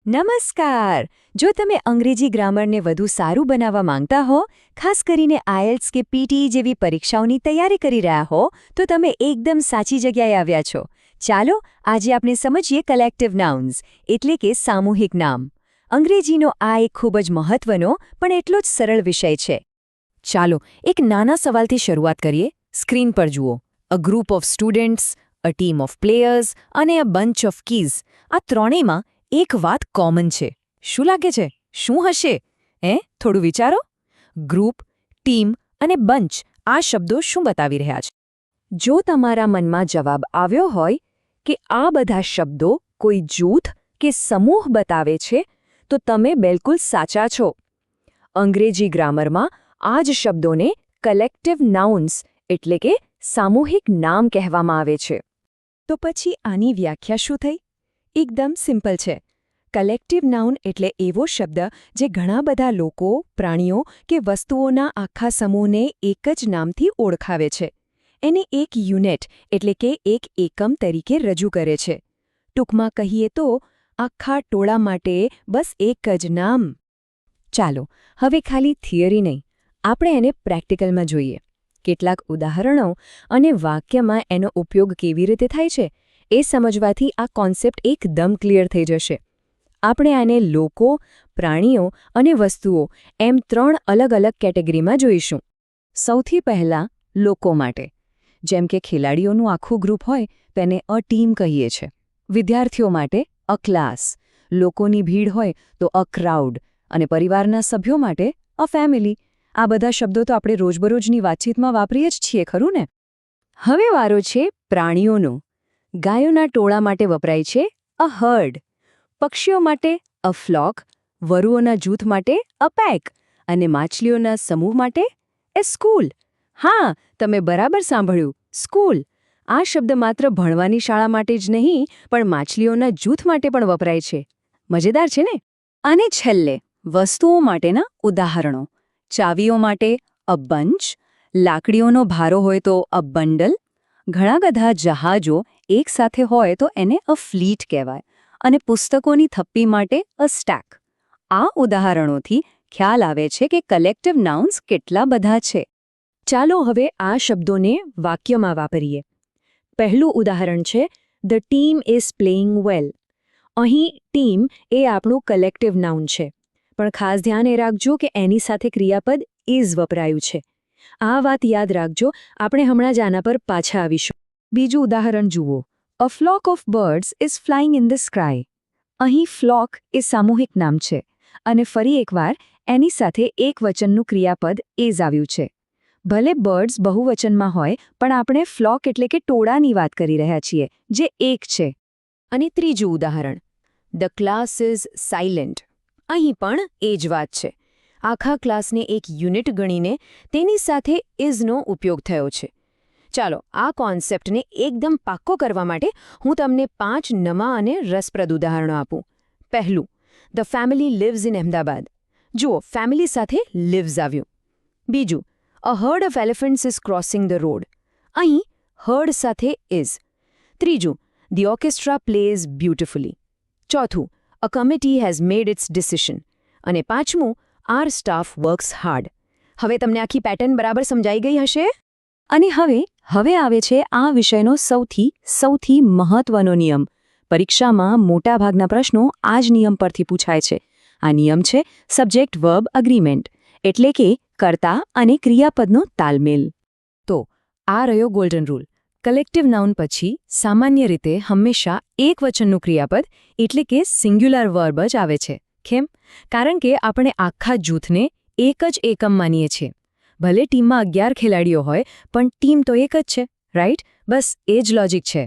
નમસ્કાર! જો તમે અંગ્રેજી ગ્રામરને વધુ સારું બનાવવા માંગતા હો, ખાસ કરીને આઇએલ્ટ્સ કે પીટી જેવી પરીક્ષાઓની તૈયારી કરી રહ્યા હો, તો તમે એકદમ સાચી જગ્યાએ આવ્યા છો. ચાલો આજે આપણે સમજીએ કલેક્ટિવ નાઉન્સ, એટલે કે સામૂહિક નામ. અંગ્રેજીનો આ એક ખૂબ જ મહત્વનો પણ એટલો જ સરળ વિષય છે. ચાલો એક નાના સવાલથી શરૂઆત કરીએ. સ્ક્રીન પર જુઓ. A group of students, a team of players અને અ બંચ ઓફ કીઝ. આ ત્રણેયમાં એક વાત કોમન છે. શું લાગે છે? શું હશે? થોડું વિચારો. ગ્રુપ, ટીમ અને બંચ આ શબ્દો શું બતાવી રહ્યા છે? જો તમારા મનમાં જવાબ આવ્યો હોય કે આ બધા શબ્દો કોઈ જૂથ કે સમૂહ બતાવે છે, તો તમે બિલકુલ સાચા છો. અંગ્રેજી ગ્રામરમાં આ જ શબ્દોને કલેક્ટિવ નાઉન્સ એટલે કે સામૂહિક નામ કહેવામાં આવે છે. તો પછી આની વ્યાખ્યા શું થઈ? એકદમ સિમ્પલ છે. કલેક્ટિવ નાઉન એટલે એવો શબ્દ જે ઘણા બધા લોકો, પ્રાણીઓ કે વસ્તુઓના આખા સમૂહને એક જ નામથી ઓળખાવે છે. એને એક યુનિટ એટલે કે એક એકમ તરીકે રજૂ કરે છે. ટૂંકમાં કહીએ તો આખા ટોળા માટે બસ એક જ નામ. ચાલો હવે ખાલી થિયરી નહીં, આપણે એને પ્રેક્ટિકલમાં જોઈએ. કેટલાક ઉદાહરણો અને વાક્યમાં એનો ઉપયોગ કેવી રીતે થાય છે એ સમજવાથી આ કોન્સેપ્ટ એકદમ ક્લિયર થઈ જશે. આપણે આને લોકો, પ્રાણીઓ અને વસ્તુઓ એમ 3 અલગ અલગ કેટેગરીમાં જોઈશું. સૌથી પહેલાં લોકો માટે. જેમ કે ખેલાડીઓનું આખું ગ્રુપ હોય તેને અ ટીમ કહીએ છીએ. વિદ્યાર્થીઓ માટે અ ક્લાસ, લોકોની ભીડ હોય તો અ ક્રાઉડ અને પરિવારના સભ્યો માટે અ ફેમિલી. આ બધા શબ્દો તો આપણે રોજબરોજની વાતચીતમાં વાપરીએ જ છીએ, ખરું ને? હવે વારો છે પ્રાણીઓનો. ગાયોના ટોળા માટે વપરાય છે અ હર્ડ, પક્ષીઓ માટે અ ફ્લોક, વરુઓના જૂથ માટે અ પેક અને માછલીઓના સમૂહ માટે એ સ્કૂલ. હા, તમે બરાબર સાંભળ્યું, સ્કૂલ. આ શબ્દ માત્ર ભણવાની શાળા માટે જ નહીં, પણ માછલીઓના જૂથ માટે પણ વપરાય છે. મજેદાર છે ને? અને છેલ્લે વસ્તુઓ માટેના ઉદાહરણો. ચાવીઓ માટે અ બંચ, લાકડીઓનો ભારો હોય તો અ બંડલ, ઘણા બધા જહાજો એકસાથે હોય તો એને અ ફ્લીટ કહેવાય, અને પુસ્તકોની થપ્પી માટે અ સ્ટેક. આ ઉદાહરણોથી ખ્યાલ આવે છે કે કલેક્ટિવ નાઉન્સ કેટલા બધા છે. ચાલો હવે આ શબ્દોને વાક્યમાં વાપરીએ. પહેલું ઉદાહરણ છે ધ ટીમ ઇઝ પ્લેઇંગ વેલ. અહીં ટીમ એ આપણું કલેક્ટિવ નાઉન છે, પણ ખાસ ધ્યાન એ રાખજો કે એની સાથે ક્રિયાપદ ઇઝ વપરાયું છે. આ વાત યાદ રાખજો, આપણે હમણાં જ આના પર પાછા આવીશું. બીજું ઉદાહરણ જુઓ. A flock of birds is flying in the sky. અહીં ફ્લોક એ સામૂહિક નામ છે, અને ફરી એકવાર એની સાથે એક વચનનું ક્રિયાપદ ઇઝ આવ્યું છે. ભલે બર્ડ્સ બહુવચનમાં હોય, પણ આપણે ફ્લોક એટલે કે ટોળાની વાત કરી રહ્યા છીએ, જે એક છે. અને ત્રીજું ઉદાહરણ. The class is silent. અહીં પણ એ જ વાત છે. આખા ક્લાસને એક યુનિટ ગણીને તેની સાથે ઇઝનો ઉપયોગ થયો છે. ચાલો આ કોન્સેપ્ટને એકદમ પાક્કો કરવા માટે હું તમને 5 નવા અને રસપ્રદ ઉદાહરણો આપું. પહેલું, the family lives in Ahmedabad. જુઓ, ફેમિલી સાથે લિવ્સ આવ્યું. બીજું, a herd of elephants is crossing the road. અહીં હર્ડ સાથે ઇઝ. ત્રીજું, ધી ઓર્કેસ્ટ્રા પ્લેઝ બ્યુટિફુલી. ચોથું, a committee has made its decision. અને પાંચમું, આર સ્ટાફ વર્ક્સ હાર્ડ. હવે તમને આખી પેટર્ન બરાબર સમજાઈ ગઈ હશે? અને હવે આવે છે આ વિષયનો સૌથી મહત્વનો નિયમ. પરીક્ષામાં મોટાભાગના પ્રશ્નો આ જ નિયમ પરથી પૂછાય છે. આ નિયમ છે સબ્જેક્ટ વર્બ અગ્રીમેન્ટ, એટલે કે કર્તા અને ક્રિયાપદનો તાલમેલ. તો આ રહ્યો ગોલ્ડન રૂલ. કલેક્ટિવ નાઉન પછી સામાન્ય રીતે હંમેશા એક વચનનું ક્રિયાપદ એટલે કે સિંગ્યુલર વર્બ જ આવે છે. કેમ? કારણ કે આપણે આખા જૂથને એક જ એકમ માનીએ છીએ. ભલે ટીમમાં 11 ખેલાડીઓ હોય, પણ ટીમ તો એક જ છે, રાઈટ? બસ એ જ લોજિક છે.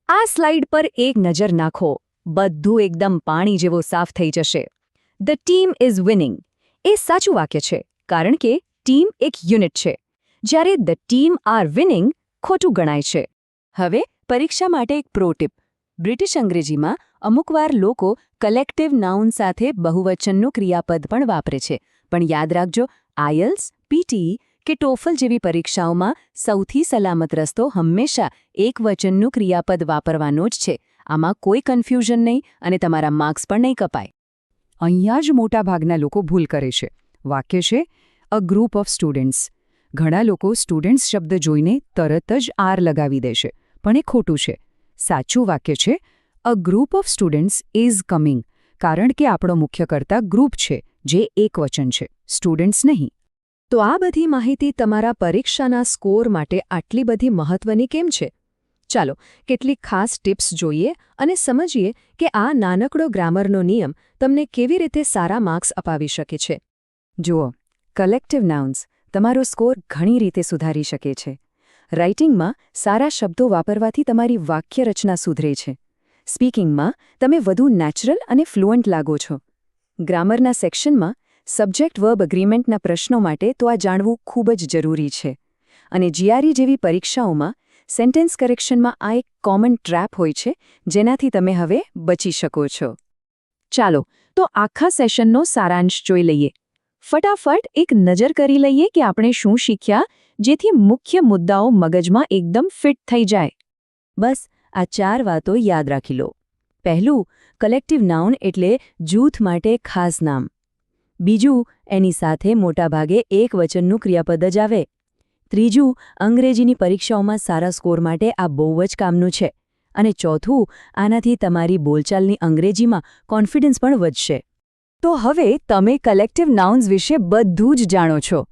આ સ્લાઇડ પર એક નજર નાખો. બધું એકદમ પાણી જેવો સાફ થઈ જશે. ધ ટીમ ઇઝ વિનિંગ એ સાચું વાક્ય છે, કારણ કે ટીમ એક યુનિટ છે. જ્યારે ધ ટીમ આર વિનિંગ ખોટું ગણાય છે. હવે પરીક્ષા માટે એક પ્રો ટીપ. બ્રિટિશ અંગ્રેજીમાં અમુકવાર લોકો કલેક્ટિવ નાઉન સાથે બહુવચનનું ક્રિયાપદ પણ વાપરે છે, પણ યાદ રાખજો, આઇએલ્ટ્સ, પીટી કે ટોફલ જેવી પરીક્ષાઓમાં સૌથી સલામત રસ્તો હંમેશા એક વચનનું ક્રિયાપદ વાપરવાનો જ છે. આમાં કોઈ કન્ફ્યુઝન નહીં અને તમારા માર્ક્સ પણ નહીં કપાય. અહીંયા જ મોટાભાગના લોકો ભૂલ કરે છે. વાક્ય છે અ ગ્રુપ ઓફ સ્ટુડન્ટ્સ. ઘણા લોકો સ્ટુડન્ટ્સ શબ્દ જોઈને તરત જ આર લગાવી દે છે, પણ એ ખોટું છે. સાચું વાક્ય છે a group of students is coming, કારણ કે આપણો મુખ્યકર્તા ગ્રુપ છે, જે એકવચન છે, સ્ટુડન્ટ્સ નહીં. તો આ બધી માહિતી તમારા પરીક્ષાના સ્કોર માટે આટલી બધી મહત્વની કેમ છે? ચાલો કેટલીક ખાસ ટિપ્સ જોઈએ અને સમજીએ કે આ નાનકડો ગ્રામરનો નિયમ તમને કેવી રીતે સારા માર્ક્સ અપાવી શકે છે. જુઓ, કલેક્ટિવ નાઉન્સ તમારો સ્કોર ઘણી રીતે સુધારી શકે છે. રાઇટિંગમાં સારા શબ્દો વાપરવાથી તમારી વાક્યરચના સુધરે છે. સ્પીકિંગમાં તમે વધુ નેચરલ અને ફ્લુઅન્ટ લાગો છો. ગ્રામરના સેક્શનમાં સબ્જેક્ટ વર્બ અગ્રીમેન્ટના પ્રશ્નો માટે તો આ જાણવું ખૂબ જ જરૂરી છે. અને જીઆરઈ જેવી પરીક્ષાઓમાં સેન્ટેન્સ કરેક્શનમાં આ એક કોમન ટ્રેપ હોય છે, જેનાથી તમે હવે બચી શકો છો. ચાલો તો આખા સેશનનો સારાંશ જોઈ લઈએ. ફટાફટ એક નજર કરી લઈએ કે આપણે શું શીખ્યા, જેથી મુખ્ય મુદ્દાઓ મગજમાં એકદમ ફિટ થઈ જાય. બસ આ 4 વાતો યાદ રાખી લો. પહેલું, કલેક્ટિવ નાઉન એટલે જૂથ માટે ખાસ નામ. બીજું, એની સાથે મોટાભાગે એક વચનનું ક્રિયાપદ જ આવે. ત્રીજું, અંગ્રેજીની પરીક્ષાઓમાં સારા સ્કોર માટે આ બહુ જ કામનું છે. અને ચોથું, આનાથી તમારી બોલચાલની અંગ્રેજીમાં કોન્ફિડન્સ પણ વધશે. તો હવે તમે કલેક્ટિવ નાઉન્સ વિશે બધું જ જાણો છો.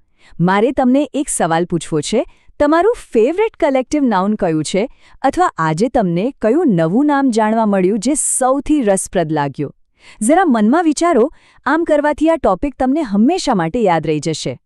મારે તમને એક સવાલ પૂછવો છે. તમારું ફેવરેટ કલેક્ટિવ નાઉન કયું છે? અથવા આજે તમને કયું નવું નામ જાણવા મળ્યું જે સૌથી રસપ્રદ લાગ્યું? જરા મનમાં વિચારો. આમ કરવાથી આ ટોપિક તમને હંમેશા માટે યાદ રહી જશે.